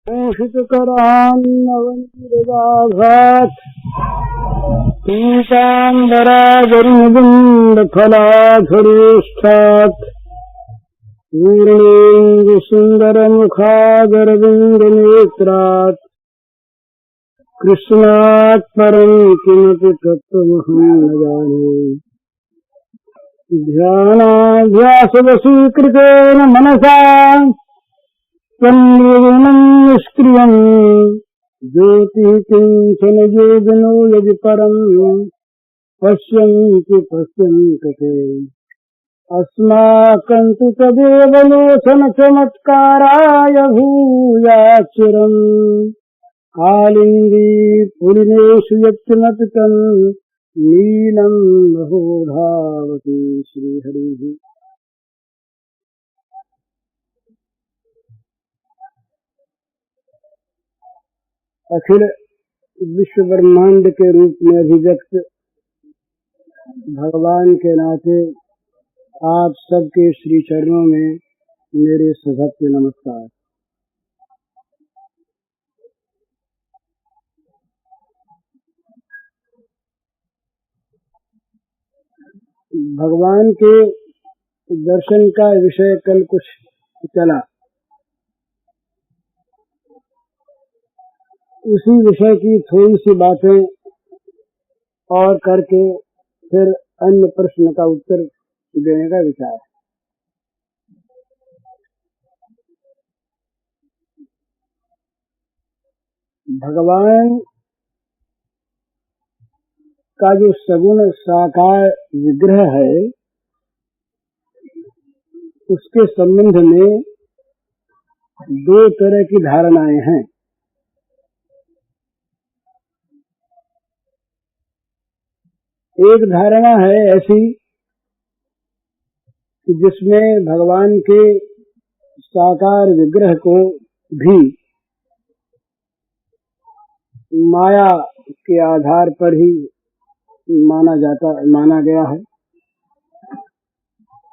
मूषितकरान्नवनीरदाभात् पीताम्बरागरुणबिम्बफलाधरेष्ठात् पूर्णेन्दुसुन्दरमुखादरविन्दनेत्रात् कृष्णात् परं किमपि तत्त्वमहं न जाने। ध्यानाभ्यासवशीकृतेन मनसा तन्निर्गुणं निष्क्रियं ज्योतिः किञ्चन योगिनो यदि परं पश्यन्ति ते अस्माकं तु तदेव लोचनचमत्काराय भूयाच्चिरम् कालिन्दी पुलिनेषु यत्किमपि तन् नीलं महोधावति श्रीहरिः। अखिल विश्व ब्रह्मांड के रूप में अभिव्यक्त भगवान के नाते आप सबके श्री चरणों में मेरे सभक्ति नमस्कार। भगवान के दर्शन का विषय कल कुछ चला, उसी विषय की थोड़ी सी बातें और करके फिर अन्य प्रश्न का उत्तर देने का विचार है। भगवान का जो सगुण साकार विग्रह है, उसके संबंध में दो तरह की धारणाएं हैं। एक धारणा है ऐसी कि जिसमें भगवान के साकार विग्रह को भी माया के आधार पर ही माना गया है,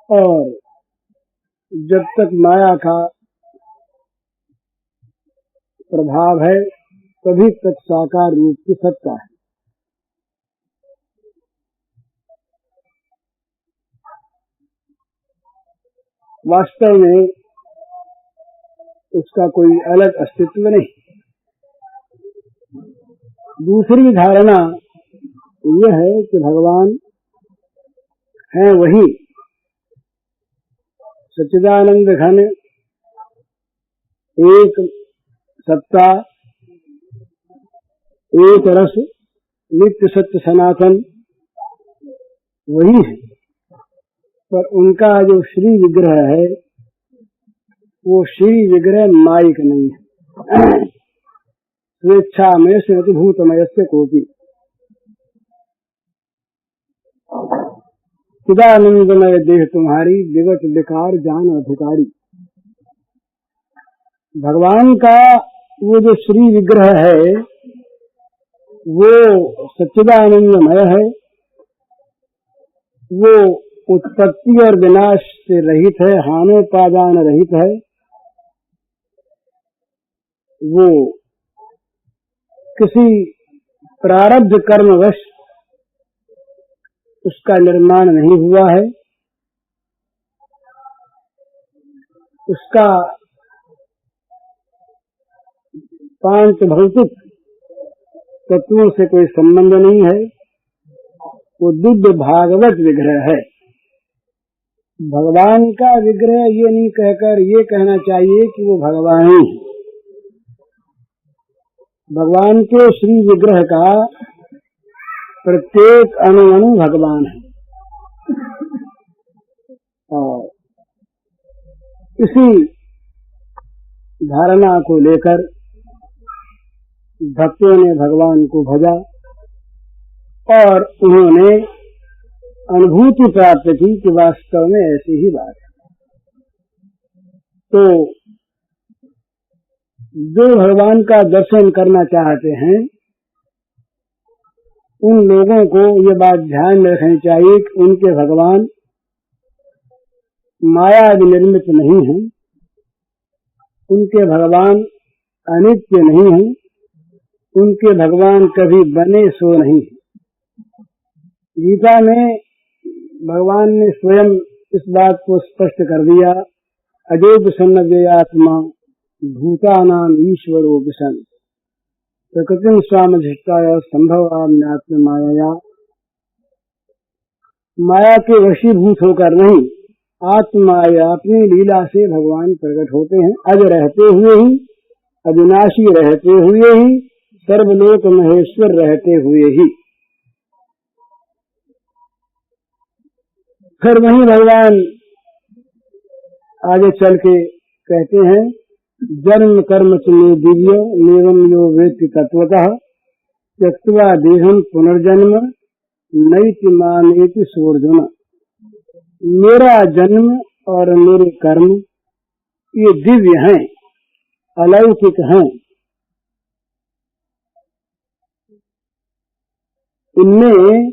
और जब तक माया का प्रभाव है तभी तक साकार रूप की सत्ता है। वास्तव में उसका कोई अलग अस्तित्व नहीं। दूसरी धारणा यह है कि भगवान है वही सच्चिदानंद घन, एक सत्ता, एक रस, नित्य सत्य सनातन वही है, पर उनका जो श्री विग्रह है वो श्री विग्रह मायिक नहीं है। स्वेच्छा में स्मृति भूतमयस्य कोटि चिदानंदमय देह तुम्हारी विगत विकार जान अधिकारी। भगवान का वो जो श्री विग्रह है वो सच्चिदानंदमय है, वो उत्पत्ति और विनाश से रहित है, हानोपादान रहित है। वो किसी प्रारब्ध कर्मवश उसका निर्माण नहीं हुआ है, उसका पांच भौतिक तत्वों से कोई संबंध नहीं है। वो दिव्य भागवत विग्रह है। भगवान का विग्रह ये नहीं कहकर ये कहना चाहिए कि वो भगवान ही है। भगवान के श्री विग्रह का प्रत्येक अणु अणु भगवान है, और इसी धारणा को लेकर भक्तों ने भगवान को भजा और उन्होंने अनुभूति प्राप्त की कि वास्तव में ऐसी ही बात है। तो जो भगवान का दर्शन करना चाहते हैं उन लोगों को ये बात ध्यान में रखनी चाहिए कि उनके भगवान माया विनिर्मित नहीं हैं, उनके भगवान अनित्य नहीं है, उनके भगवान कभी बने सो नहीं। गीता में भगवान ने स्वयं इस बात को स्पष्ट कर दिया, अजो विसन्नव्ययात्मा भूतानाम ईश्वरो विसन् प्रकृतिं स्वामधिष्ठाय संभवाम्यात्म माया। माया के वशीभूत होकर नहीं, आत्माया अपनी लीला से भगवान प्रकट होते हैं। अज रहते हुए ही, अविनाशी रहते हुए ही, सर्वलोक महेश्वर रहते हुए ही। फिर वही भगवान आगे चल के कहते हैं, जन्म कर्म च मे दिव्य नेवं यो वेत्ति तत्वतः त्यक्त्वा देहं पुनर्जन्म नैति मामेति सोऽर्जुन। मेरा जन्म और मेरे कर्म ये दिव्य हैं, अलौकिक हैं। इनमें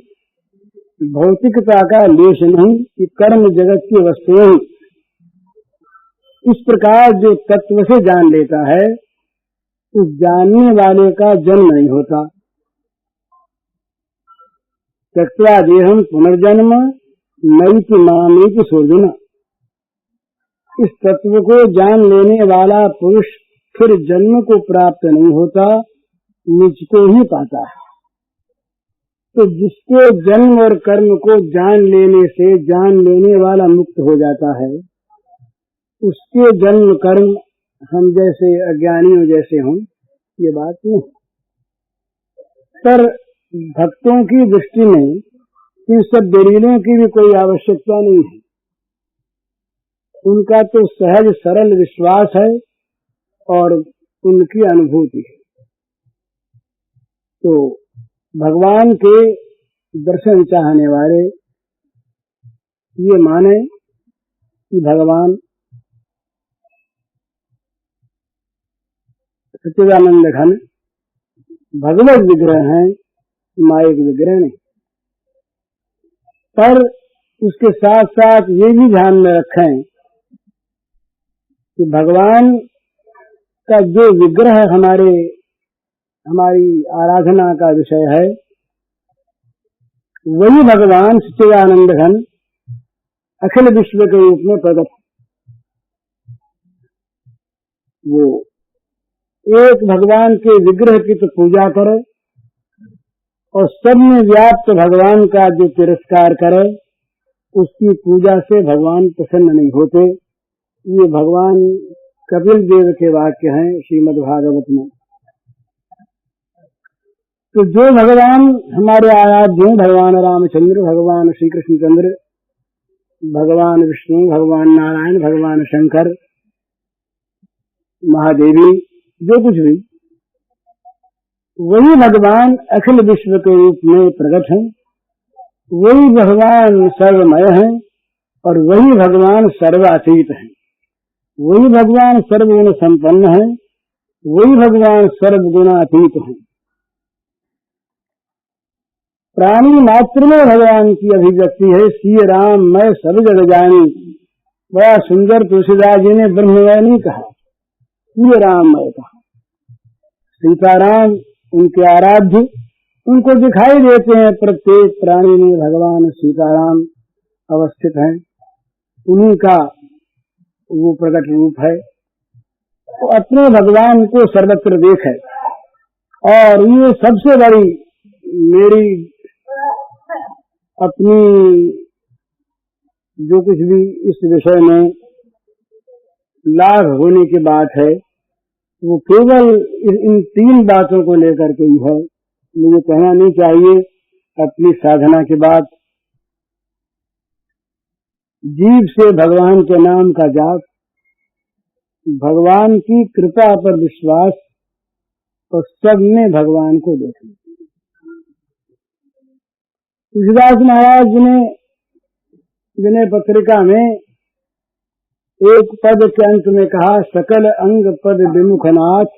भौतिकता का लेश नहीं कि कर्म जगत की वस्तुएं। इस प्रकार जो तत्व से जान लेता है, उस जानने वाले का जन्म नहीं होता। त्यक्त्वा देहं पुनर्जन्म नैति मामेति सोऽर्जुन। इस तत्व को जान लेने वाला पुरुष फिर जन्म को प्राप्त नहीं होता, निज को ही पाता है। तो जिसके जन्म और कर्म को जान लेने से जान लेने वाला मुक्त हो जाता है, उसके जन्म कर्म हम जैसे अज्ञानियों जैसे हों, ये बात नहीं। पर भक्तों की दृष्टि में इन सब दलीलों की भी कोई आवश्यकता नहीं है। उनका तो सहज सरल विश्वास है और उनकी अनुभूति है। तो भगवान के दर्शन चाहने वाले ये माने कि भगवान सच्चिदानंद घन भगवत विग्रह हैं, माइक विग्रह नहीं। पर उसके साथ साथ ये भी ध्यान में रखें कि भगवान का जो विग्रह हमारी आराधना का विषय है, वही भगवान सच्चिदानंद घन अखिल विश्व के रूप में प्रकट। वो एक भगवान के विग्रह की तो पूजा करे और सब में व्याप्त भगवान का जो तिरस्कार करे, उसकी पूजा से भगवान प्रसन्न नहीं होते। ये भगवान कपिल देव के वाक्य हैं श्रीमद् भागवत में। तो जो भगवान हमारे आराध्य हैं, भगवान रामचंद्र, भगवान श्री कृष्णचंद्र, भगवान विष्णु, भगवान नारायण, भगवान शंकर, महादेवी, जो कुछ भी, वही भगवान अखिल विश्व के रूप में प्रकट हैं। वही भगवान सर्वमय हैं और वही भगवान सर्वातीत हैं। वही भगवान सर्वगुण संपन्न हैं, वही भगवान सर्वगुणातीत हैं। प्राणी मात्र में भगवान की अभिव्यक्ति है। श्री राम मैं सब जग जानी। बड़ा सुंदर तुलसीदास जी ने ब्रह्ममय नहीं कहा, श्री राम मैं कहा। सीताराम उनके आराध्य, उनको दिखाई देते हैं। प्रत्येक प्राणी में भगवान सीताराम अवस्थित हैं, उन्हीं का वो प्रकट रूप है। तो अपने भगवान को सर्वत्र देखे। और ये सबसे बड़ी मेरी अपनी जो कुछ भी इस विषय में लाभ होने की बात है, वो केवल इन तीन बातों को लेकर के ही है। मुझे कहना नहीं चाहिए अपनी साधना के बाद जीव से भगवान के नाम का जाप, भगवान की कृपा पर विश्वास और सब में भगवान को देखना। तुलसीदास महाराज जी ने विनय पत्रिका में एक पद के अंत में कहा, सकल अंग पद विमुख नाथ,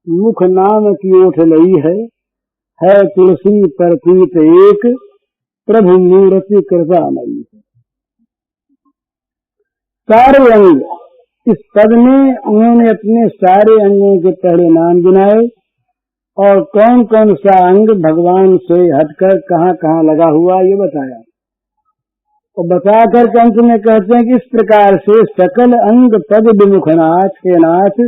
मुख नाम की ओठ लई है तुलसी पर प्रीत एक, प्रभु मूर्ति कृपामयी। सारे अंग इस पद में उन्होंने अपने सारे अंगों के पहले नाम गिनाए और कौन कौन सा अंग भगवान से हटकर कहाँ कहाँ लगा हुआ ये बताया। और बताकर अंत में कहते हैं कि इस प्रकार से सकल अंग पद विमुखनाथ के नाथ,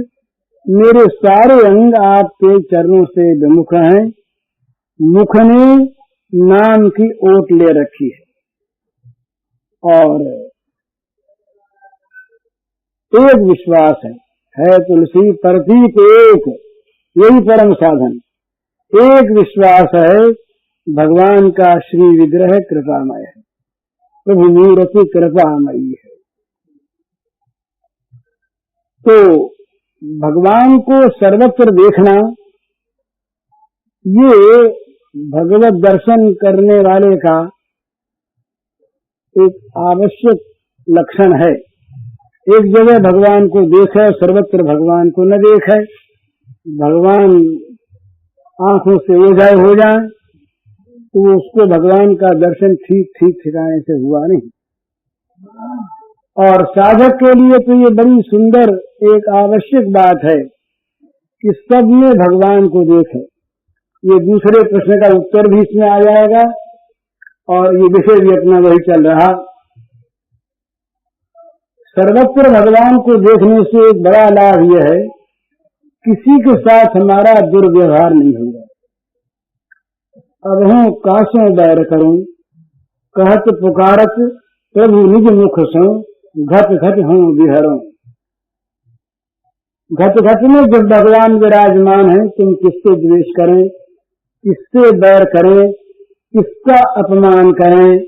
मेरे सारे अंग आपके चरणों से विमुख हैं। मुख ने नाम की ओट ले रखी है और एक विश्वास है तुलसी प्रतीक एक, यही परम साधन। एक विश्वास है भगवान का श्री विग्रह कृपामय है, प्रभु मूर्ति कृपामयी है। तो भगवान को सर्वत्र देखना ये भगवत दर्शन करने वाले का एक आवश्यक लक्षण है। एक जगह भगवान को देखे, सर्वत्र भगवान को न देखे, भगवान आंखों से ओझाए हो जाए तो उसको भगवान का दर्शन ठीक ठिकाने से हुआ नहीं। और साधक के लिए तो ये बड़ी सुंदर एक आवश्यक बात है कि सब में भगवान को देखे। ये दूसरे प्रश्न का उत्तर भी इसमें आ जाएगा और ये विषय भी अपना वही चल रहा। सर्वत्र भगवान को देखने से एक बड़ा लाभ यह है, किसी के साथ हमारा दुर्व्यवहार नहीं होगा। अब हूँ कासों बैर करूं, कहत पुकारत प्रभु निज मुख सो, घट घट हूँ विहरों। घट घट में जब भगवान विराजमान है, तुम किससे द्वेष करें, किससे बैर करें, किसका अपमान करें,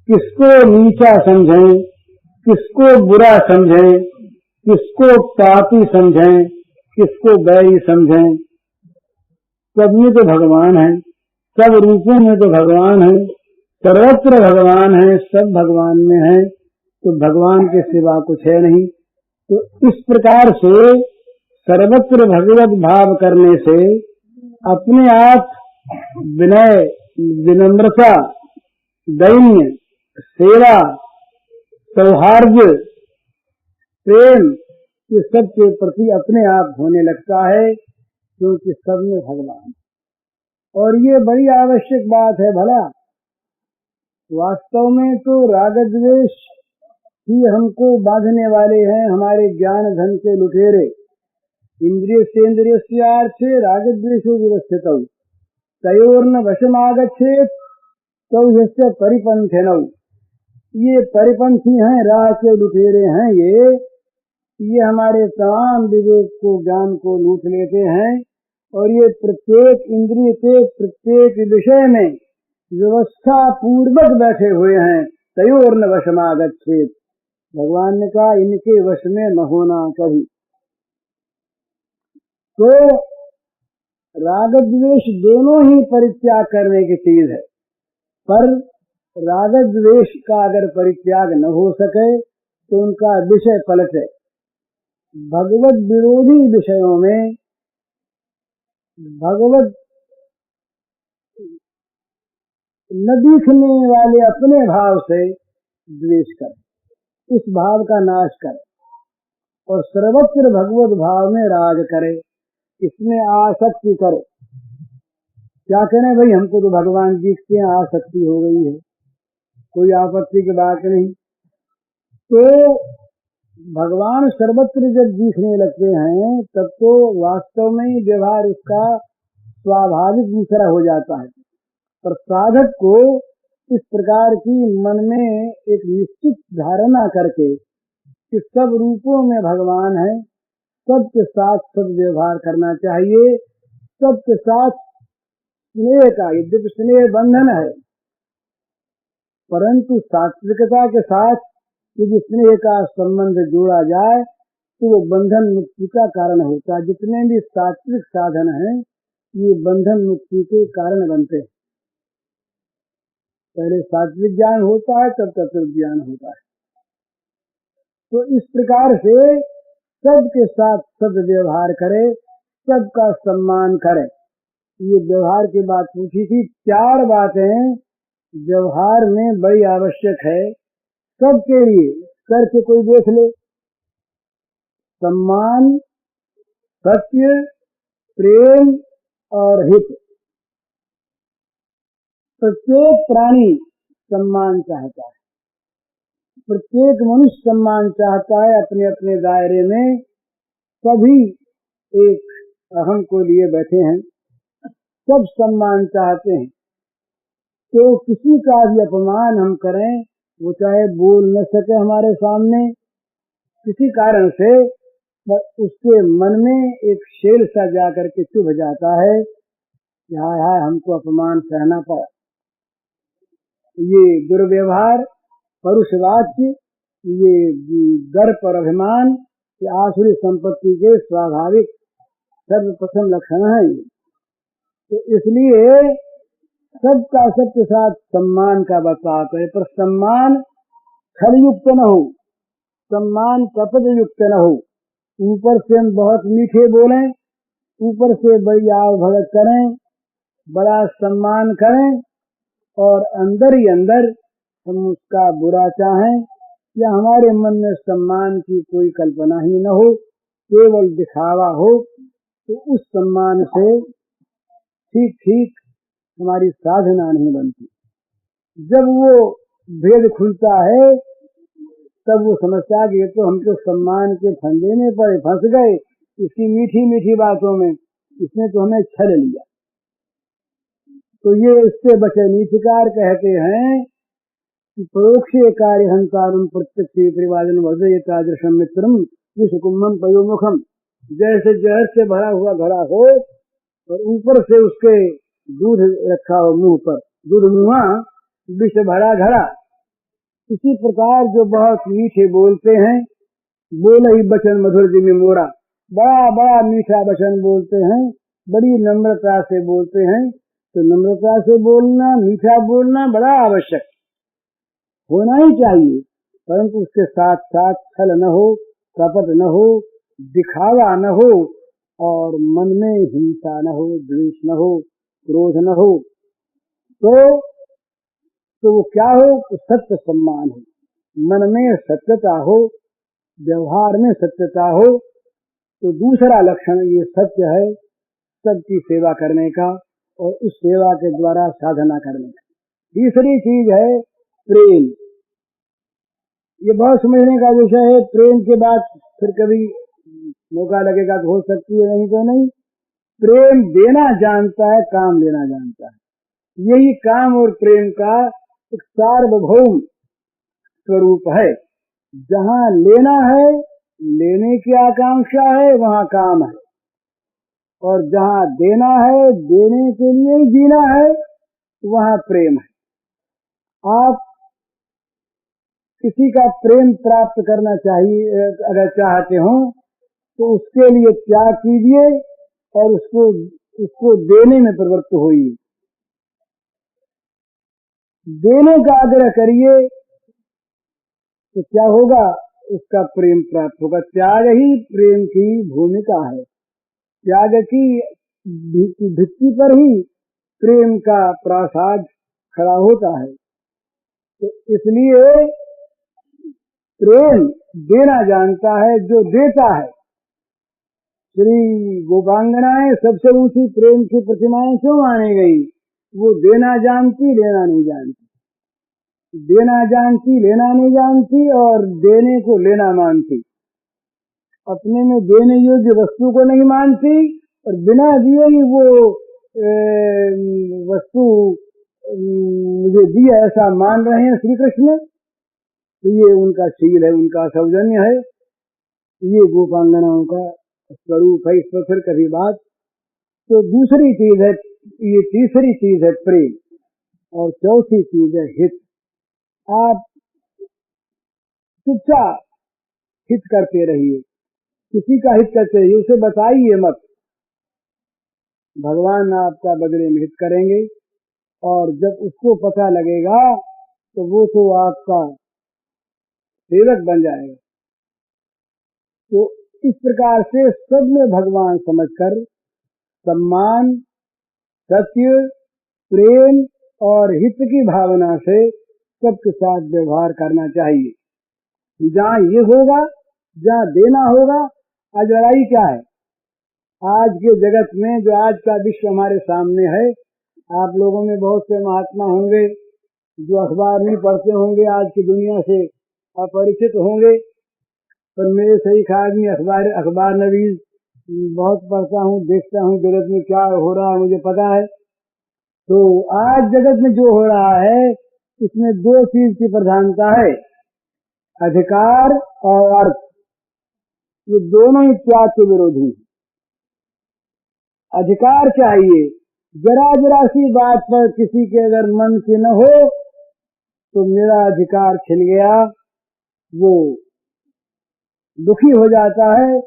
किसको नीचा समझें, किसको बुरा समझें, किसको पापी समझें, किसको बैरी समझें। सब में तो भगवान है, सब रूपों में तो भगवान है, सर्वत्र भगवान है, सब भगवान में है, तो भगवान के सिवा कुछ है नहीं। तो इस प्रकार से सर्वत्र भगवत भाव करने से अपने आप विनय, विनम्रता, दैन्य, सेवा, सौहार्द, प्रेम, ये सब के प्रति अपने आप होने लगता है, क्योंकि सब में भगवान। और ये बड़ी आवश्यक बात है। भला वास्तव में तो राग द्वेष ही हमको बांधने वाले हैं, हमारे ज्ञान धन के लुटेरे। इंद्रिय सेन्द्रियस्यार्थे राग द्वेषो विवस्थितौ, तयोर्न वशमागच्छेत् तौ ह्यस्य परिपन्थिनौ। ये परिपंथी हैं, राह के लुटेरे हैं। ये हमारे तमाम विवेक को, ज्ञान को लूट लेते हैं और ये प्रत्येक इंद्रिय के प्रत्येक विषय में व्यवस्था पूर्वक बैठे हुए हैं। तयोर्न वशमागच्छेत्, भगवान ने कहा इनके वश में न होना कभी। तो राग द्वेष दोनों ही परित्याग करने की चीज है, पर राग द्वेष का अगर परित्याग न हो सके तो उनका विषय पलटे। भगवत विरोधी विषयों में भगवत न दिखने वाले अपने भाव से द्वेष करे, इस भाव का नाश करे और सर्वत्र भगवत भाव में राग करे, इसमें आसक्ति करे। क्या करें भाई, हमको तो भगवान दिखते हैं, आसक्ति हो गई है, कोई आपत्ति की बात नहीं। तो भगवान सर्वत्र जब दिखने लगते हैं तब तो वास्तव में व्यवहार इसका स्वाभाविक दूसरा हो जाता है। पर साधक को इस प्रकार की मन में एक निश्चित धारणा करके कि सब रूपों में भगवान है, सबके साथ सब व्यवहार करना चाहिए, सबके साथ स्नेह का, यद्यपि स्नेह बंधन है परंतु सात्विकता के साथ यदि स्नेह का संबंध जोड़ा जाए तो वो बंधन मुक्ति का कारण होता है। जितने भी सात्विक साधन हैं ये बंधन मुक्ति के कारण बनते हैं। पहले सात्विक ज्ञान होता है, तब तत्व ज्ञान होता है। तो इस प्रकार से सबके साथ सद व्यवहार करे, सबका सम्मान करे। ये व्यवहार की बात पूछी थी। 4 बातें व्यवहार में बड़ी आवश्यक है सबके लिए, करके कोई देख ले। सम्मान, सत्य, प्रेम और हित। प्रत्येक प्राणी सम्मान चाहता है, प्रत्येक मनुष्य सम्मान चाहता है। अपने अपने दायरे में सभी एक अहम को लिए बैठे हैं, सब सम्मान चाहते हैं। तो किसी का भी अपमान हम करें, वो चाहे बोल न सके हमारे सामने किसी कारण से, पर उसके मन में एक शेर सा जाकर के चुभ जाता है, हाय हाय हमको अपमान सहना पड़ा। ये दुर्व्यवहार, परुष वाक्य, ये गर्व और अभिमान, ये आसुरी संपत्ति के स्वाभाविक सर्वप्रथम लक्षण है। तो इसलिए सबका सबके साथ सम्मान का बर्ताव करे, पर सम्मान छल युक्त न हो, सम्मान कपट युक्त न हो। ऊपर से हम बहुत मीठे बोलें, ऊपर से बड़ी आव भगत करें, बड़ा सम्मान करें, और अंदर ही अंदर हम उसका बुरा चाहें, या हमारे मन में सम्मान की कोई कल्पना ही न हो, केवल दिखावा हो, तो उस सम्मान से ठीक ठीक हमारी साधना नहीं बनती। जब वो भेद खुलता है तब वो समझता है कि ये तो हम तो सम्मान के फंदे में पड़े, फंस गए इसकी मीठी मीठी बातों में, इसने तो हमें छल लिया। तो ये इससे बचे नीतिकार कहते हैं कि परोक्षे कार्य हंकारम प्रत्यक्ष परिवादन वर्जयतादृशम मित्रम विषकुम्भम पयोमुखम। जैसे जहर से भरा हुआ घड़ा हो और ऊपर से उसके दूध रखा हो मुंह पर, दूध मुहा विष भरा घड़ा। इसी प्रकार जो बहुत मीठे बोलते हैं, बोले ही बचन मधुर जिमि मोरा, बड़ा बड़ा मीठा वचन बोलते हैं, बड़ी नम्रता से बोलते हैं। तो नम्रता से बोलना, मीठा बोलना बड़ा आवश्यक होना ही चाहिए, परंतु उसके साथ साथ छल न हो, कपट न हो, दिखावा न हो, और मन में हिंसा न हो, द्वेष न हो, क्रोध न हो। तो वो क्या हो, सत्य सम्मान हो, मन में सत्यता हो, व्यवहार में सत्यता हो। तो दूसरा लक्षण ये सत्य है, सबकी सेवा करने का और उस सेवा के द्वारा साधना करने का। तीसरी चीज है प्रेम। ये बहुत समझने का विषय है। प्रेम के बाद फिर कभी मौका लगेगा तो हो सकती है, नहीं तो नहीं। प्रेम देना जानता है, काम लेना जानता है। यही काम और प्रेम का एक सार्वभौम स्वरूप है। जहाँ लेना है, लेने की आकांक्षा है, वहाँ काम है, और जहाँ देना है, देने के लिए ही जीना है, वहाँ प्रेम है। आप किसी का प्रेम प्राप्त करना चाहिए, अगर चाहते हो तो उसके लिए त्याग कीजिए और उसको देने में प्रवृत्त होइए। देने का आग्रह करिए तो क्या होगा, उसका प्रेम प्राप्त होगा। त्याग ही प्रेम की भूमिका है। त्याग की भित्ति पर ही प्रेम का प्रासाद खड़ा होता है। तो इसलिए प्रेम देना जानता है जो देता है। श्री गोपांगनाएं सबसे ऊंची प्रेम की प्रतिमाएं क्यों मानी गई? वो देना जानती, लेना नहीं जानती। देना जानती, लेना नहीं जानती, और देने को लेना मानती। अपने में देने योग्य वस्तु को नहीं मानती, और बिना दिए ही वो वस्तु मुझे दिया ऐसा मान रहे हैं श्री कृष्ण। तो ये उनका शील है, उनका सौजन्य है, ये गोपांगनाओं का स्वरूप है। इस पर फिर कभी बात। तो दूसरी चीज है, ये तीसरी चीज है प्रेम, और चौथी चीज है हित। आप चुपचाप हित करते रहिए, किसी का हित करते रहिए, उसे बताइए मत। भगवान आपका बदले में हित करेंगे, और जब उसको पता लगेगा तो वो तो आपका सेवक बन जाएगा। तो इस प्रकार से सब में भगवान समझकर सम्मान, सत्य, प्रेम और हित की भावना से सबके साथ व्यवहार करना चाहिए। जहाँ ये होगा, जहाँ देना होगा, आज लड़ाई क्या है? आज के जगत में जो आज का विश्व हमारे सामने है, आप लोगों में बहुत से महात्मा होंगे जो अखबार नहीं पढ़ते होंगे, आज की दुनिया से अपरिचित होंगे, पर मेरे सही आदमी अखबार नवीज बहुत पढ़ता हूँ, देखता हूँ जगत में क्या हो रहा है मुझे पता है। तो आज जगत में जो हो रहा है इसमें दो चीज की प्रधानता है, अधिकार और अर्थ। ये दोनों ही त्याग के विरोधी हैं। अधिकार चाहिए, जरा जरा सी बात पर किसी के अगर मन की न हो तो मेरा अधिकार छिन गया, वो दुखी हो जाता है,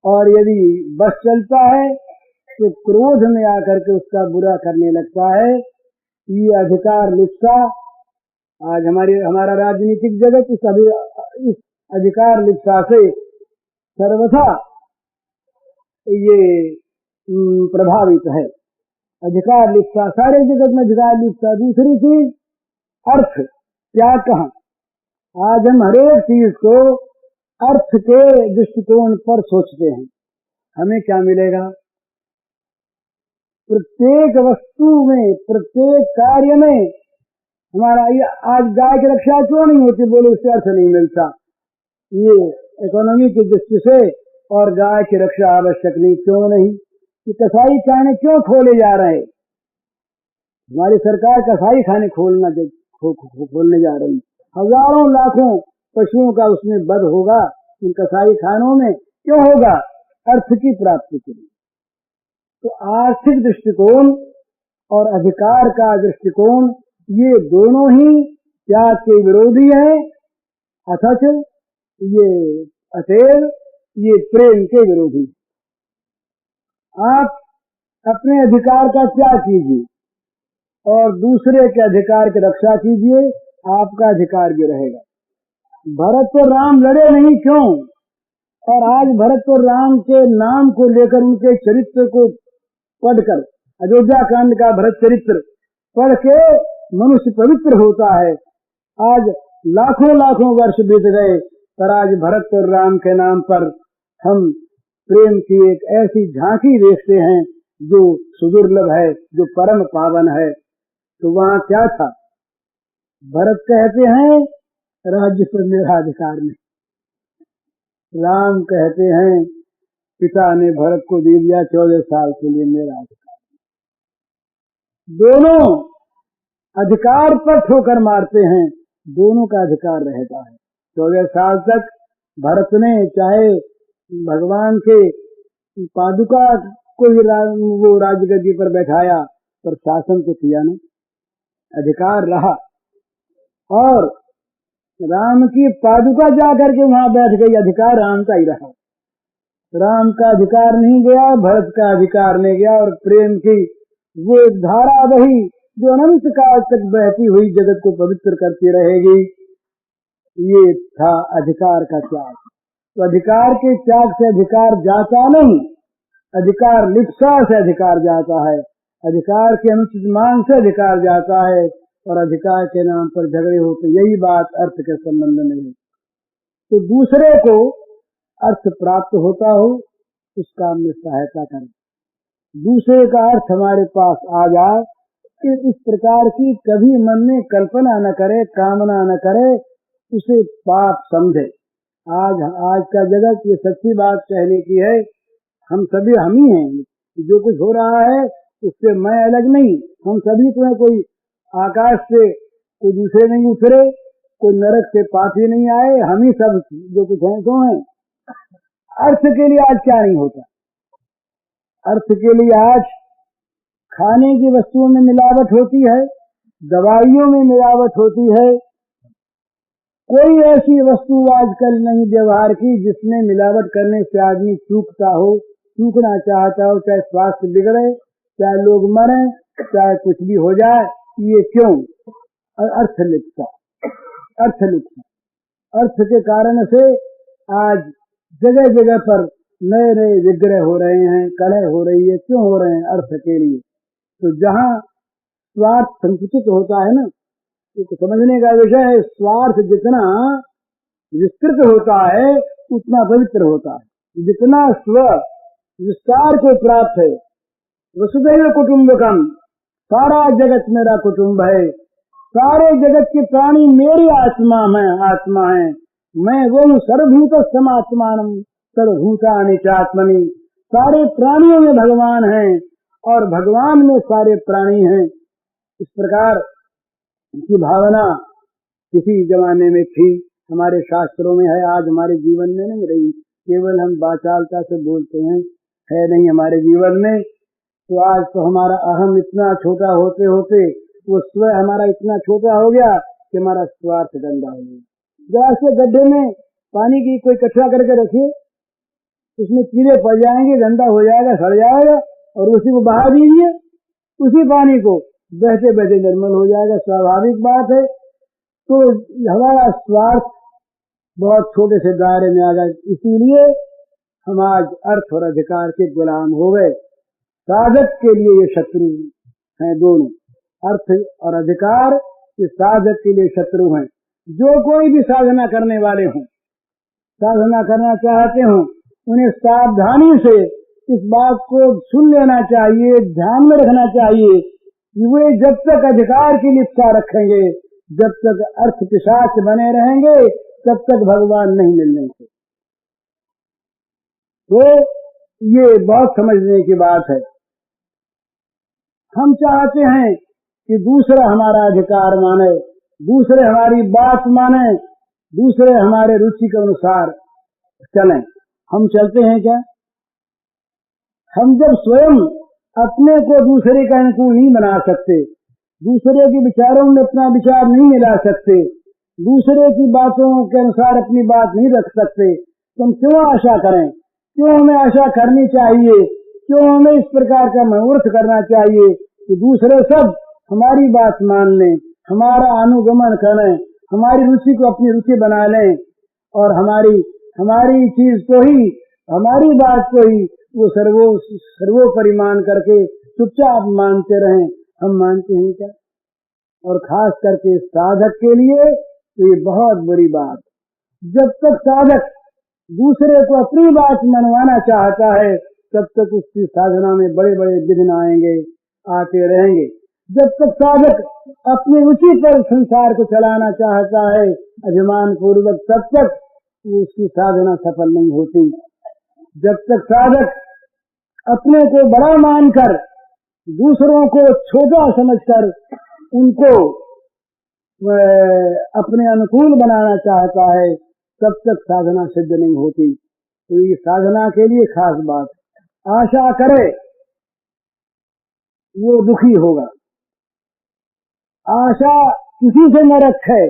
और यदि बस चलता है तो क्रोध में आकर के उसका बुरा करने लगता है। ये अधिकार लिप्सा आज हमारा राजनीतिक जगत इस अधिकार लिप्सा से सर्वथा ये प्रभावित है। अधिकार लिप्सा, सारे जगत में अधिकार लिप्सा। दूसरी चीज अर्थ, क्या कहा, आज हम हरेक चीज को अर्थ के दृष्टिकोण पर सोचते हैं, हमें क्या मिलेगा। प्रत्येक वस्तु में, प्रत्येक कार्य में हमारा ये आज गाय की रक्षा क्यों नहीं होती, बोले इससे अर्थ नहीं मिलता। ये इकोनॉमी की दृष्टि से और गाय की रक्षा आवश्यक नहीं, क्यों नहीं। कि कसाई खाने क्यों खोले जा रहे हैं, हमारी सरकार कसाई खाने खोलने जा रही। हजारों लाखों पशुओं का उसमें वध होगा इन कसाई खानों में, क्यों होगा, अर्थ की प्राप्ति के लिए। तो आर्थिक दृष्टिकोण और अधिकार का दृष्टिकोण, ये दोनों ही त्याग के विरोधी है, अथच ये अतएव ये प्रेम के विरोधी। आप अपने अधिकार का त्याग कीजिए और दूसरे के अधिकार की रक्षा कीजिए, आपका अधिकार भी रहेगा। भरत और राम लड़े नहीं, क्यों, और आज भरत और राम के नाम को लेकर उनके चरित्र को पढ़कर, अयोध्या कांड का भरत चरित्र पढ़ के मनुष्य पवित्र होता है। आज लाखों लाखों वर्ष बीत गए, पर आज भरत और राम के नाम पर हम प्रेम की एक ऐसी झांकी देखते हैं जो सुदुर्लभ है, जो परम पावन है। तो वहाँ क्या था, भरत कहते हैं राज्य पर मेरा अधिकार नहीं, राम कहते हैं पिता ने भरत को दे दिया 14 साल के लिए मेरा अधिकार। दोनों अधिकार पर ठोकर मारते हैं, दोनों का अधिकार रहता है। 14 साल तक भरत ने चाहे भगवान के पादुका को वो राजगद्दी पर बैठाया, पर शासन तो किया नहीं, अधिकार रहा। और राम की पादुका जाकर के वहां बैठ गई, अधिकार राम का ही रहा। राम का अधिकार नहीं गया, भरत का अधिकार नहीं गया, और प्रेम की वो एक धारा वही जो अनंत काल तक बहती हुई जगत को पवित्र करती रहेगी। ये था अधिकार का त्याग। तो अधिकार के त्याग से अधिकार जाता नहीं, अधिकार लिप्सा से अधिकार जाता है, अधिकार के अनुचित मांग से अधिकार जाता है, और अधिकार के नाम पर झगड़े होते। यही बात अर्थ के संबंध में है। तो दूसरे को अर्थ प्राप्त होता हो उस काम में सहायता करें, दूसरे का अर्थ हमारे पास आ जाए, इस प्रकार की कभी मन में कल्पना न करे, कामना न करे, उसे पाप समझे। आज का जगत ये सच्ची बात कहने की है, हम सभी हम ही हैं। जो कुछ हो रहा है उससे मैं अलग नहीं, हम सभी को, कोई आकाश से कोई दूसरे नहीं उतरे, कोई नरक से पापी नहीं आए, हम ही सब जो कुछ हैं तो हैं। अर्थ के लिए आज क्या नहीं होता, अर्थ के लिए आज खाने की वस्तुओं में मिलावट होती है, दवाइयों में मिलावट होती है। कोई ऐसी वस्तु आजकल नहीं व्यवहार की जिसमें मिलावट करने से आदमी चूकता हो, चूकना चाहता हो, चाहे स्वास्थ्य बिगड़े, चाहे लोग मरे, चाहे कुछ भी हो जाए। ये क्यों, अर्थलिप्सा। अर्थ के कारण से आज जगह जगह पर नए नए विग्रह हो रहे हैं, कलह हो रही है। क्यों हो रहे हैं, अर्थ के लिए। तो जहाँ स्वार्थ संकुचित होता है ना, तो समझने का विषय है, स्वार्थ जितना विस्तृत होता है उतना पवित्र होता है। जितना स्व विस्तार को प्राप्त है, वसुधैव कुटुम्बकम, सारा जगत मेरा कुटुंब है, सारे जगत के प्राणी मेरी आत्मा है, मैं वो हूँ। सर्वभूत समात्मानम सर्वभूतानि चात्मनि, सारे प्राणियों में भगवान हैं और भगवान में सारे प्राणी हैं। इस प्रकार की भावना किसी जमाने में थी, हमारे शास्त्रों में है, आज हमारे जीवन में नहीं रही। केवल हम वाचालता से बोलते हैं, है नहीं हमारे जीवन में। तो आज तो हमारा अहम इतना छोटा होते होते वो स्व हमारा इतना छोटा हो गया कि हमारा स्वार्थ गंदा हो गया। जरा से गड्ढे में पानी की कोई कचरा करके रखिए, उसमें कीड़े पड़ जाएंगे, गंदा हो जाएगा, सड़ जाएगा, और उसी को बहा दीजिए, उसी पानी को बहते बहते निर्मल हो जाएगा। स्वाभाविक बात है। तो हमारा स्वार्थ बहुत छोटे से दायरे में आ गया, इसीलिए हम आज अर्थ और अधिकार के गुलाम हो गए। साधक के लिए ये शत्रु हैं दोनों, अर्थ और अधिकार ये साधक के लिए शत्रु हैं। जो कोई भी साधना करने वाले हों, साधना करना चाहते हों, उन्हें सावधानी से इस बात को सुन लेना चाहिए, ध्यान में रखना चाहिए कि वे जब तक अधिकार की लिप्सा रखेंगे, जब तक अर्थ पिशाच बने रहेंगे, तब तक भगवान नहीं मिलने से। तो ये बहुत समझने की बात है। हम चाहते हैं कि दूसरा हमारा अधिकार माने, दूसरे हमारी बात माने, दूसरे हमारे रुचि के अनुसार चलें। हम चलते हैं क्या? हम जब स्वयं अपने को दूसरे का अनुकूल नहीं बना सकते, दूसरे के विचारों में अपना विचार नहीं मिला सकते, दूसरे की बातों के अनुसार अपनी बात नहीं रख सकते, तो हम क्यों आशा करें? क्यों हमें आशा करनी चाहिए? क्यों हमें इस प्रकार का मनोरथ करना चाहिए कि दूसरे सब हमारी बात मान लें, हमारा अनुगमन करें, हमारी रुचि को अपनी रुचि बना लें, और हमारी चीज को ही, हमारी बात को ही वो सर्वोपरि मान करके चुपचाप मानते रहें। हम मानते हैं क्या? और खास करके साधक के लिए तो ये बहुत बुरी बात। जब तक साधक दूसरे को अपनी बात मनवाना चाहता है, तब तक उसकी साधना में बड़े बड़े विघ्न आएंगे, आते रहेंगे। जब तक साधक अपनी रुचि पर संसार को चलाना चाहता है अभिमान पूर्वक, तब तक उसकी साधना सफल नहीं होती। जब तक साधक अपने को बड़ा मानकर दूसरों को छोटा समझकर उनको अपने अनुकूल बनाना चाहता है, तब तक साधना सिद्ध नहीं होती। तो ये साधना के लिए खास बात, आशा करे वो दुखी होगा, आशा किसी से न रखे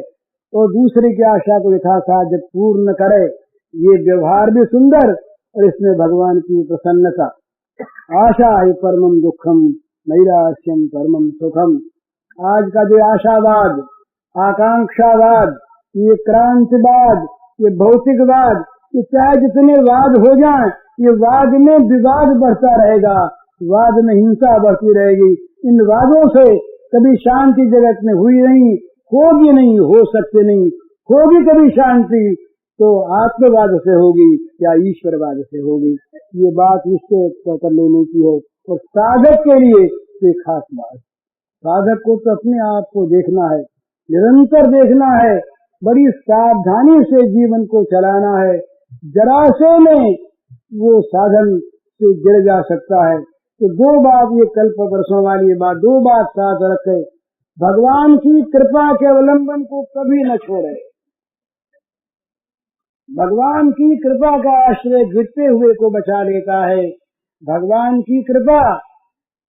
और दूसरे की आशा को यथासाध्य पूर्ण करे। ये व्यवहार भी सुंदर और इसमें भगवान की प्रसन्नता। आशा ही परमम दुखम, नैराश्यम परमम सुखम। आज का जो आशावाद, आकांक्षावाद, ये क्रांतिवाद, ये भौतिकवाद, ये चाहे जितने वाद हो जाएं, ये वाद में विवाद बढ़ता रहेगा, वाद में हिंसा बढ़ती रहेगी। इन वादों से कभी शांति जगत में हुई नहीं, होगी नहीं, हो सकते नहीं। होगी कभी शांति तो आत्मवाद से होगी या ईश्वरवाद से होगी। ये बात निश्चय कर लेने की है। और साधक के लिए तो खास बात, साधक को तो अपने आप को देखना है, निरंतर देखना है, बड़ी सावधानी से जीवन को चलाना है। जरा से में वो साधन से गिर जा सकता है। तो दो बात, ये कल्प वर्षों वाली बात, दो बात साथ रखे। भगवान की कृपा के अवलंबन को कभी न छोड़े। भगवान की कृपा का आश्रय गिरते हुए को बचा लेता है। भगवान की कृपा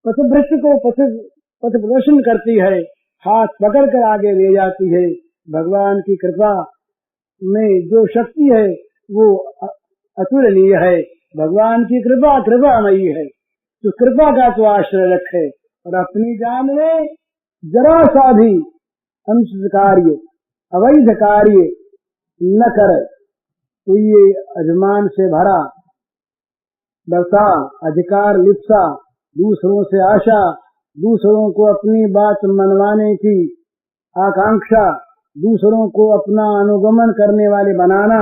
पथभ्रष्ट को पथ प्रदर्शन करती है, हाथ पकड़ कर आगे ले जाती है। भगवान की कृपा में जो शक्ति है वो अतुलनीय है। भगवान की कृपा कृपामयी है। तो कृपा का तो आश्रय रखे और अपनी जान में जरा सा भी अनुचित कार्य, अवैध कार्य न करे। तो ये अभिमान से भरा बर्ताव, अधिकार लिप्सा, दूसरों से आशा, दूसरों को अपनी बात मनवाने की आकांक्षा, दूसरों को अपना अनुगमन करने वाले बनाना,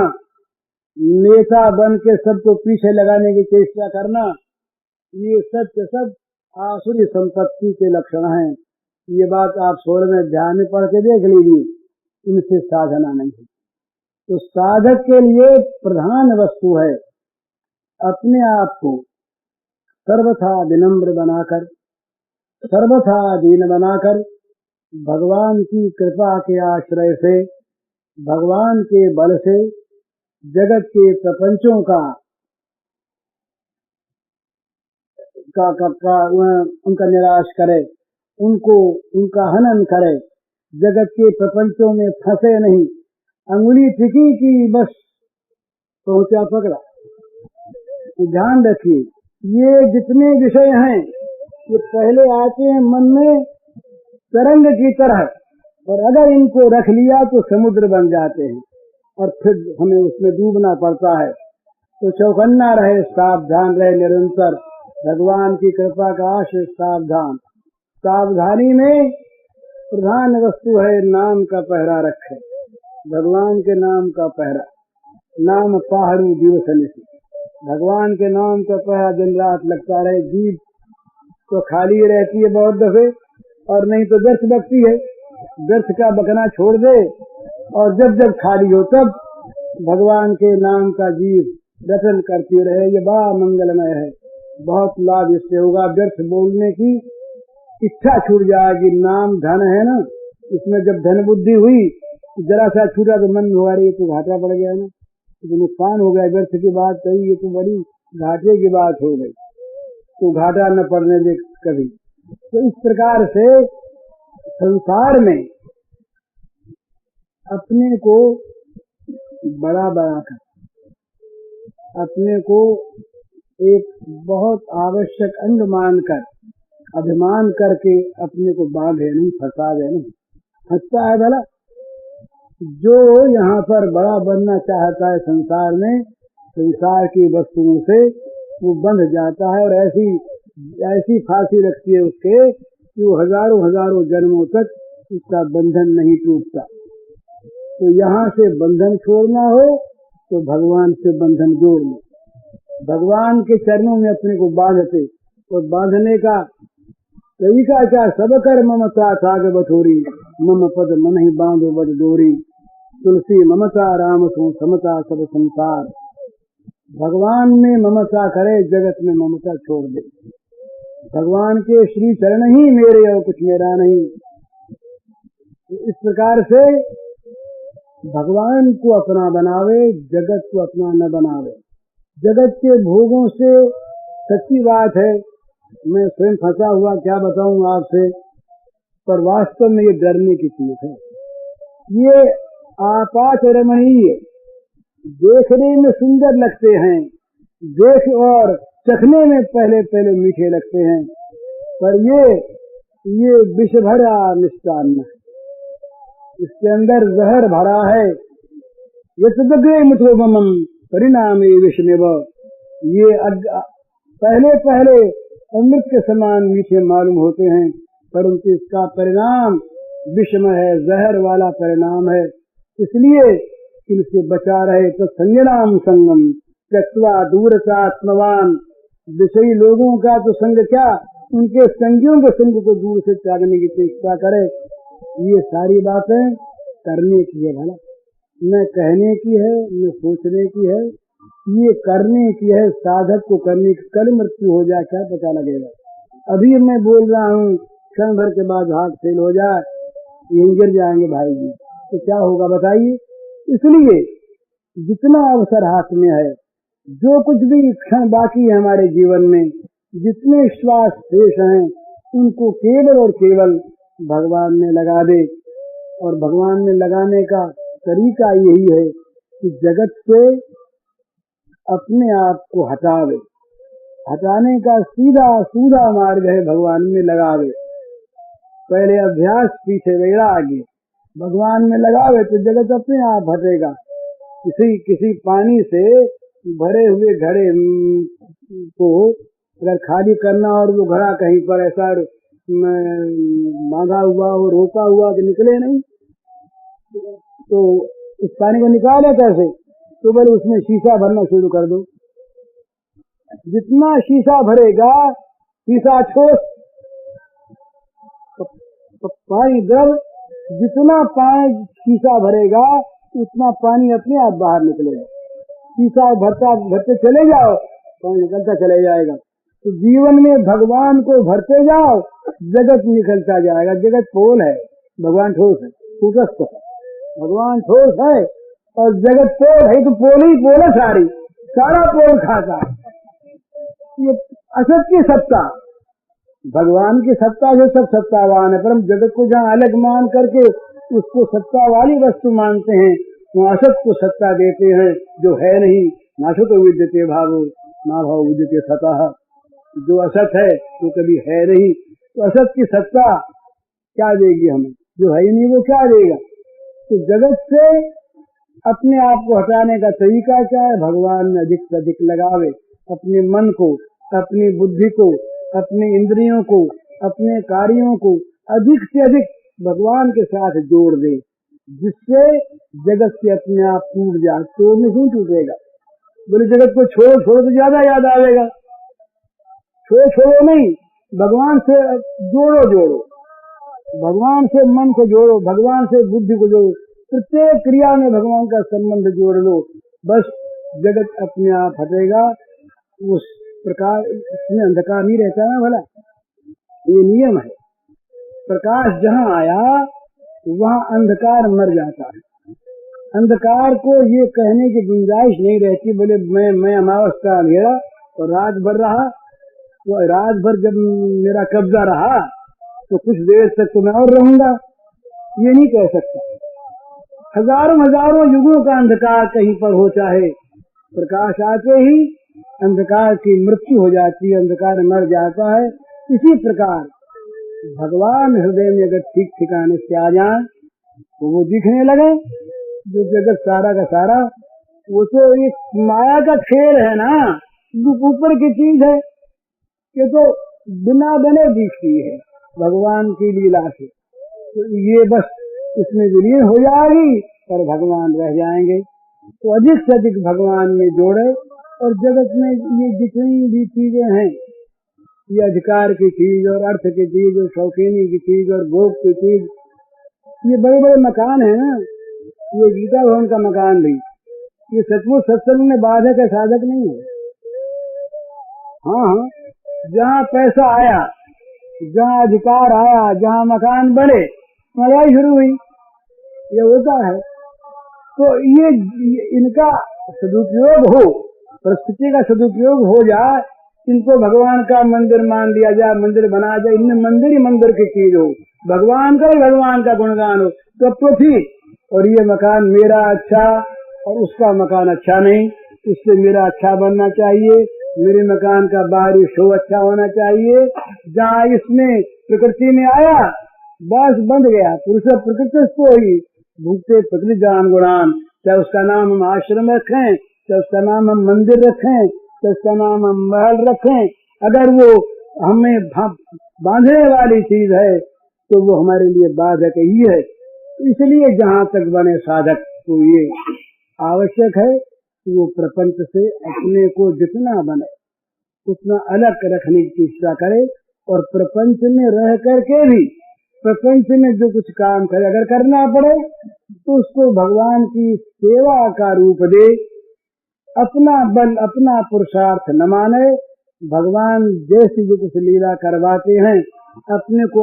नेता बन के सबको पीछे लगाने की चेष्टा करना, ये सब के सब आसुरी संपत्ति के लक्षण हैं। ये बात आप 16वें अध्याय में पढ़ के देख लीजिए। इनसे साधना नहीं है। तो साधक के लिए प्रधान वस्तु है अपने आप को सर्वथा विनम्र बनाकर, सर्वथा दीन बनाकर, भगवान की कृपा के आश्रय से, भगवान के बल से जगत के प्रपंचों का उनका निराश करे, उनका हनन करे, जगत के प्रपंचों में फंसे नहीं। अंगुली टिकी की बस पहुंचा पकड़ा। ध्यान रखिए, ये जितने विषय हैं ये पहले आते हैं मन में तरंग की तरह, और अगर इनको रख लिया तो समुद्र बन जाते हैं और फिर हमें उसमें डूबना पड़ता है। तो चौकन्ना रहे, सावधान रहे, निरंतर भगवान की कृपा का आश्रय, सावधान। सावधानी में प्रधान वस्तु है नाम का पहरा रखे, भगवान के नाम का पहरा। नाम पहाड़ू दिवस निशि, भगवान के नाम का पहरा दिन रात लगता रहे। जीभ तो खाली रहती है बहुत दफे, और नहीं तो व्यर्थ बकती है। व्यर्थ का बकना छोड़ दे, और जब जब खाली हो तब भगवान के नाम का जीव रटन करती रहे। ये बड़ा मंगलमय है, बहुत लाभ इससे होगा। व्यर्थ बोलने की इच्छा छूट जाएगी। नाम धन है ना, इसमें जब धन बुद्धि हुई जरा सा छूटा तो मन में हुआ ये तो घाटा पड़ गया ना, तो नुकसान हो गया। व्यर्थ की बात कही, ये तो बड़ी घाटे की बात हो गई, तो घाटा न पड़ने दे कभी। तो इस प्रकार से संसार में अपने को बड़ा बनाकर, अपने को एक बहुत आवश्यक अंग मानकर, अभिमान करके अपने को बांधे नहीं, फंसावे नहीं। फंसता है भला जो यहाँ पर बड़ा बनना चाहता है संसार में, संसार की वस्तुओं से वो बंध जाता है, और ऐसी फांसी रखती है उसके कि वो हजारों हजारों जन्मों तक उसका बंधन नहीं टूटता। तो यहाँ से बंधन छोड़ना हो तो भगवान से बंधन जोड़ लो। भगवान के चरणों में अपने को बांधते, और बांधने का तरीका क्या? सब कर ममता साग बठोरी, मम पद मन ही बांधो बड़ डोरी, तुलसी ममता राम सो समता सब संसार। भगवान में ममता करे, जगत में ममता छोड़ दे। भगवान के श्री चरण ही मेरे, और कुछ मेरा नहीं। इस प्रकार से भगवान को अपना बनावे, जगत को अपना न बनावे। जगत के भोगों से सच्ची बात है मैं स्वयं फंसा हुआ क्या बताऊं आपसे, पर वास्तव में ये डरने की चीज है। ये आपात रमणीय, देखने में सुंदर लगते हैं, देख और चखने में पहले पहले मीठे लगते हैं, पर ये विष भरा मिष्टान्न है, इसके अंदर जहर भरा है। ये तदग्रे मुठोबमम परिणामे विषमेव, ये पहले पहले अमृत के समान मीठे मालूम होते हैं, परंतु इसका परिणाम विषम है, जहर वाला परिणाम है। इसलिए इनसे बचा रहे। तो संज्ञानाम संगम त्यक्त्वा दूरतात्मवान, विषयी लोगों का तो संग क्या, उनके संगियों के संग को दूर से त्यागने की चेष्टा करे। ये सारी बातें करने की है भला, न कहने की है न सोचने की है, ये करने की है। साधक को करने की, कल मृत्यु हो जाए क्या पता लगेगा। अभी मैं बोल रहा हूँ, क्षण भर के बाद हाथ फेल हो जाए, यहीं गिर जाएंगे भाई जी, तो क्या होगा बताइए। इसलिए जितना अवसर हाथ में है, जो कुछ भी क्षण बाकी है हमारे जीवन में, जितने श्वास शेष हैं, उनको केवल और केवल भगवान में लगा दे। और भगवान में लगाने का तरीका यही है कि जगत से अपने आप को हटावे। हटाने का सीधा सीधा मार्ग है भगवान में लगावे। पहले अभ्यास, पीछे वैराग्य। भगवान में लगावे तो जगत अपने आप हटेगा। किसी पानी से भरे हुए घड़े को अगर खाली करना और वो घड़ा कहीं पर ऐसा बांधा हुआ हो, रोका हुआ कि निकले नहीं, तो इस पानी को निकाले कैसे? तो बोले उसमें शीशा भरना शुरू कर दो। जितना शीशा भरेगा, शीशा ठोस तो पानी द्रव, जितना पानी शीशा भरेगा उतना पानी अपने आप बाहर निकलेगा। शीशा भरता भरते चले जाओ, पानी निकलता चले जाएगा। तो जीवन में भगवान को भरते जाओ, जगत निकलता जाएगा। जगत पोल है, भगवान ठोस है, कूटस्थ है। भगवान ठोस है और जगत पोल है, तो पोल ही पोल है, सारा पोल खाता है। ये असत की सत्ता, भगवान की सत्ता जो सब सत्तावान है, परम जगत को जहाँ अलग मान करके उसको सत्ता वाली वस्तु मानते हैं, वो असत को सत्ता देते हैं जो है नहीं। नासत विद्यते भावो ना भाव विद्यते सतः। जो असत है वो कभी है नहीं, तो असत की सत्ता क्या देगी हमें? जो है ही नहीं वो क्या देगा? तो जगत से अपने आप को हटाने का तरीका क्या है? भगवान में अधिक से अधिक लगावे, अपने मन को, अपनी बुद्धि को, अपने इंद्रियों को, अपने कार्यों को अधिक से अधिक भगवान के साथ जोड़ दे, जिससे जगत से अपने आप टूट जाए। तोड़ने क्यों टूटेगा? बोले जगत को छोड़ो तो ज्यादा याद आवेगा। छोड़ो नहीं, भगवान से जोड़ो, भगवान से मन को जोड़ो, भगवान से बुद्धि को जोड़ो। प्रत्येक क्रिया में भगवान का संबंध जोड़ लो, बस जगत अपने आप हटेगा। उस प्रकार इसमें अंधकार नहीं रहता ना भला, ये नियम है। प्रकाश जहाँ आया वहाँ अंधकार मर जाता है। अंधकार को ये कहने की गुंजाइश नहीं रहती। बोले मैं अमावस का अंधेरा और रात भर रहा, तो रात भर जब मेरा कब्जा रहा तो कुछ देर तक तो मैं और रहूंगा, ये नहीं कह सकता। हजारों युगों का अंधकार कहीं पर हो, चाहे प्रकाश आते ही अंधकार की मृत्यु हो जाती है, अंधकार मर जाता है। इसी प्रकार भगवान हृदय में अगर ठीक ठिकाने से आ जाए तो वो दिखने लगे। जो जगत सारा का सारा वो तो एक माया का खेल है ना, जो ऊपर की चीज है, ये तो बिना बने दिखती है भगवान की लीला से। तो ये बस इसमें विलीन हो जाएगी और भगवान रह जाएंगे। तो अधिक से अधिक भगवान में जोड़े। और जगत में ये जितनी भी चीजें हैं, ये अधिकार की चीज और अर्थ की चीज और शौकीनी की चीज और भोग की चीज, ये बड़े बड़े मकान है ना। ये गीता भवन का मकान भी, ये सचमुच सत्संग में बाधक है, साधक नहीं है। हाँ, जहाँ पैसा आया, जहाँ अधिकार आया, जहाँ मकान बने, लड़ाई शुरू हुई, ये होता है। तो ये इनका सदुपयोग हो, परिस्थिति का सदुपयोग हो जाए, इनको भगवान का मंदिर मान लिया जाए, मंदिर बना जाए, इनमें मंदिर ही मंदिर की चीज हो, भगवान का गुणगान हो, तब तो ठीक। और ये मकान मेरा अच्छा और उसका मकान अच्छा नहीं, इससे मेरा अच्छा बनना चाहिए, मेरे मकान का बाहरी शो अच्छा होना चाहिए। जहाँ इसमें प्रकृति में आया बस बंध गया, पुरुष प्रकृति को ही भूखते प्रकृति जान गुणान। चाहे उसका नाम हम आश्रम रखें, चाहे उसका नाम हम मंदिर रखें, चाहे उसका नाम हम महल रखें, अगर वो हमें बांधने वाली चीज है तो वो हमारे लिए बाधक ही है। इसलिए जहाँ तक बने साधक तो ये आवश्यक है कि वो प्रपंच से अपने को जितना बने उतना अलग रखने की चेष्टा करे, और प्रपंच में रह करके भी प्रपंच में जो कुछ काम करे, अगर करना पड़े तो उसको भगवान की सेवा का रूप दे, अपना बल अपना पुरुषार्थ न माने। भगवान जैसी जो कुछ लीला करवाते हैं अपने को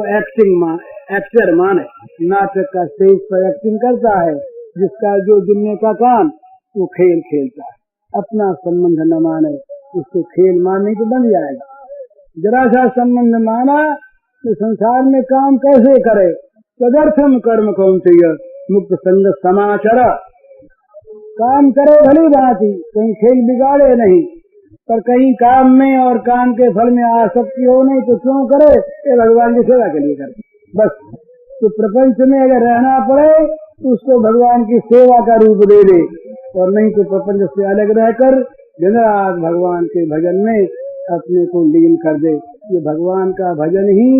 एक्टर माने, नाटक का स्टेज पर एक्टिंग करता है, जिसका जो दुनिया का काम वो खेल खेलता है, अपना संबंध न माने, उसको खेल मानने तो बन जाएगा। जरा सा संबंध माना तो संसार में काम कैसे करे? तदर्थम कर्म कौन्तेय मुक्त संग समाचर। काम करे भली भांति, कहीं खेल बिगाड़े नहीं, पर कहीं काम में और काम के फल में आसक्ति हो नहीं तो क्यों करे? ये भगवान की सेवा के लिए करे बस। तो प्रपंच में अगर रहना पड़े तो उसको भगवान की सेवा का रूप दे दे, और नहीं तो प्रपंच से अलग रहकर दिन रात भगवान के भजन में अपने को लीन कर दे। ये भगवान का भजन ही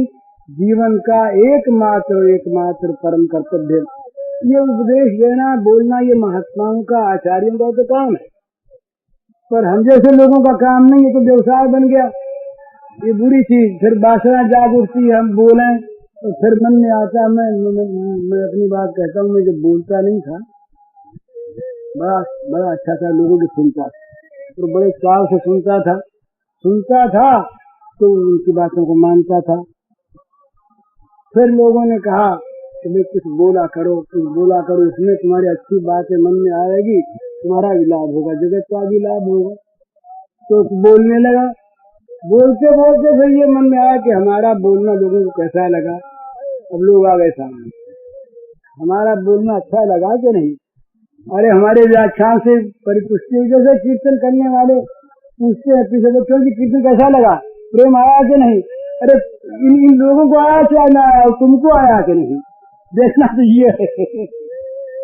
जीवन का एकमात्र परम कर्तव्य ये उपदेश देना बोलना ये महात्माओं का आचार्यों का तो काम है, पर हम जैसे लोगों का काम नहीं है। तो व्यवसाय बन गया, ये बुरी चीज। फिर वासना जाग उठती है, हम बोलें तो फिर मन में आता है। मैं अपनी बात कहता हूँ, मैं जब बोलता नहीं था बड़ा अच्छा था, लोगों की सुनता था तो बड़े चाव से सुनता था तो उनकी बातों को मानता था। फिर लोगों ने कहा कि भाई कुछ बोला करो, इसमें तुम्हारी अच्छी बातें मन में आएगी, तुम्हारा भी लाभ होगा, जगत का भी लाभ होगा। तो बोलने लगा, बोलते बोलते फिर ये मन में आया कि हमारा बोलना लोगों को कैसा लगा। अब लोग आ गए सामने, हमारा बोलना अच्छा लगा कि नहीं। अरे हमारे व्याख्यान से परिपुष्टि हुई। जैसे कीर्तन करने वाले पूछते हैं पीछे बच्चों की कीर्तन कैसा लगा, प्रेम आया कि नहीं। अरे इन लोगों को आया क्या ना आया, तुमको आया कि नहीं, देखना चाहिए।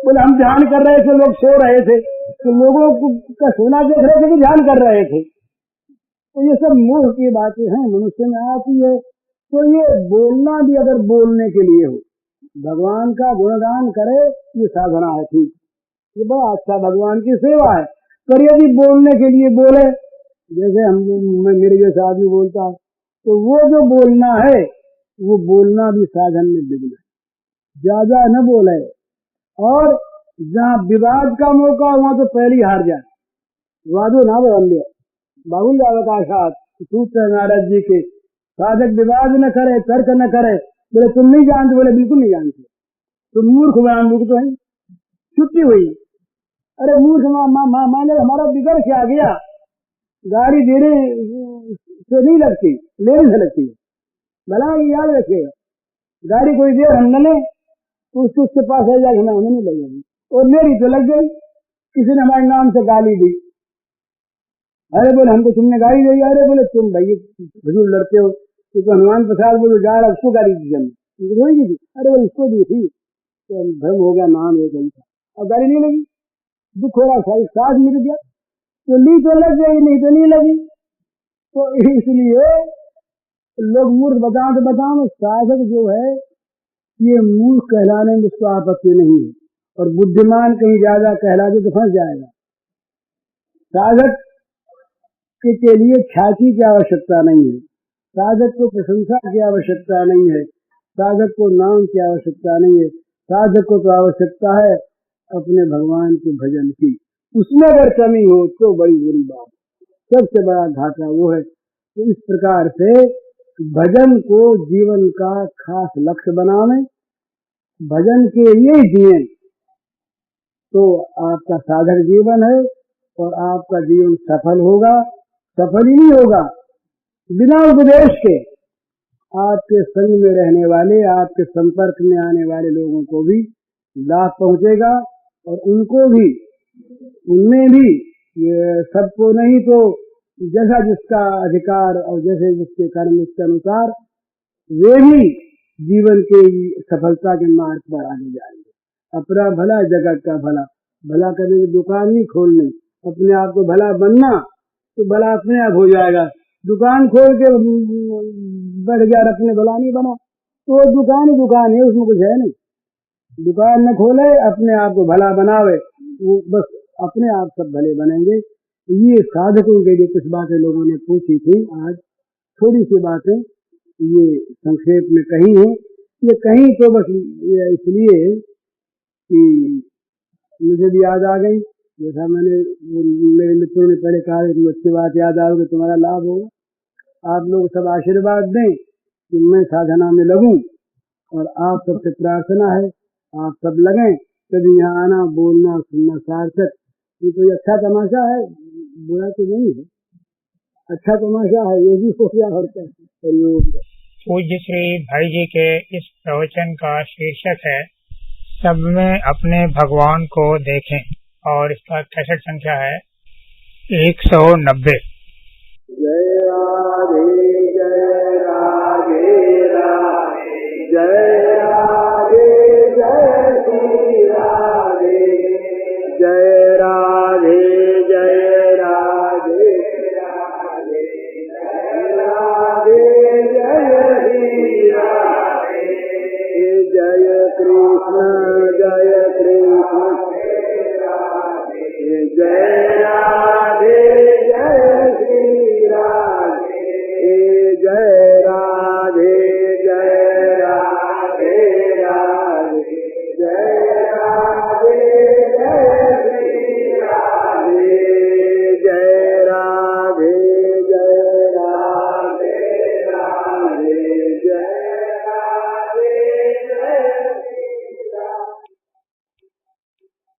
बोले हम ध्यान कर रहे थे, लोग सो रहे थे, तो लोगों का सोना देख रहे थे कि ध्यान कर रहे थे। तो ये सब मूर्ख की बातें हैं, मनुष्य में आती है। तो ये बोलना भी अगर बोलने के लिए हो, भगवान का गुणगान करे, ये साधना है, ठीक, ये बड़ा अच्छा भगवान की सेवा है। पर यदि बोलने के लिए बोले, जैसे मेरे जैसा आदमी बोलता है, तो वो जो बोलना है वो बोलना भी साधन में विघ्न है। ज्यादा न बोले, और जहाँ विवाद का मौका वहां तो पहले ही हार जाए। वादो ना बोले, बाबुल अवकाशात सूत्र नारद जी के, साधक विवाद न करे, तर्क न करे। बोले तुम नहीं जानते, बोले बिल्कुल नहीं जानते, तुम मूर्ख मूर्ख तो है। छुट्टी हुई, अरे मूर्ख माने हमारा बिगड़ क्या गया, गाड़ी देने से नहीं लगती, लेने से लगती है। भला याद रखिएगा, गाड़ी कोई देर हम न ले तो उसके पास है जाके हमें नहीं लगेगी, और मेरी तो लग गई, किसी ने हमारे नाम से गाली दी। अरे बोले हमको तुमने गाली दी। अरे बोले तुम भैया हुजूर लड़ते हो, तो हनुमान प्रसाद बोलो जा रहा, उसको गाली दी हमने, थोड़ी दी थी। अरे बोले इसको दी थी, तो भ्रम हो गया, नाम एक ही था, और गाली नहीं लगी, दुख हो रहा, सारी सांस मिल गया, तो ली तो लग गई, नहीं तो नहीं लगी। तो इसलिए लोग मूर्ख बताओ, साधक जो है ये मूर्ख कहलाने में उसको आपत्ति नहीं है, और बुद्धिमान कहीं ज्यादा कहला दे तो फंस जाएगा। साधक के लिए ख्याति की आवश्यकता नहीं है, साधक को प्रशंसा की आवश्यकता नहीं है, साधक को नाम की आवश्यकता नहीं है। साधक को तो आवश्यकता है अपने भगवान के भजन की। उसमें अगर कमी हो तो बड़ी बुरी बात, सबसे बड़ा घाटा वो है। तो इस प्रकार से भजन को जीवन का खास लक्ष्य बनावे, भजन के लिए जिए, तो आपका साधक जीवन है और आपका जीवन सफल होगा। सफल ही नहीं होगा बिना उपदेश के। आपके संग में रहने वाले, आपके संपर्क में आने वाले लोगों को भी लाभ पहुंचेगा, और उनको भी, उनमें भी, ये सबको नहीं तो जैसा जिसका अधिकार और जैसे जिसके कर्म उसके अनुसार वे भी जीवन के सफलता के मार्ग पर आगे जाएंगे। अपना भला जगत का भला, भला करने की दुकान नहीं खोलनी, अपने आप को भला बनना तो भला अपने आप हो जाएगा। दुकान खोल के बढ़ गया, अपने भला नहीं बना तो दुकान ही दुकान है, उसमें कुछ है नहीं। दुकान न खोले, अपने आप को भला बनावे, वो बस अपने आप सब भले बनेंगे। ये साधकों के लिए कुछ बातें लोगों ने पूछी थी, आज थोड़ी सी बातें ये संक्षेप में कही है। ये कहीं तो बस ये इसलिए कि मुझे भी याद आ गई, जैसा मैंने मेरे मित्रों ने पहले कहा कि अच्छी बात याद आ गई, तुम्हारा लाभ होगा। आप लोग सब आशीर्वाद दें कि मैं साधना में लगूं, और आप सबसे प्रार्थना है आप सब लगें, कभी यहाँ आना, बोलना, सुनना सार्थक। ये कोई अच्छा तमाशा है, बुरा तो नहीं है, अच्छा तमाशा है, ये भी हो गया। और क्या पूज्य श्री भाई जी के इस प्रवचन का शीर्षक है सब में अपने भगवान को देखें, और इसका कैसेट संख्या है 190। जय राधे जय राधे राधे, जय राधे जय श्री राधे, जय राधे जय राधे राधे, जय राधे जय श्री राधे, जय कृष्ण जय कृष्ण जय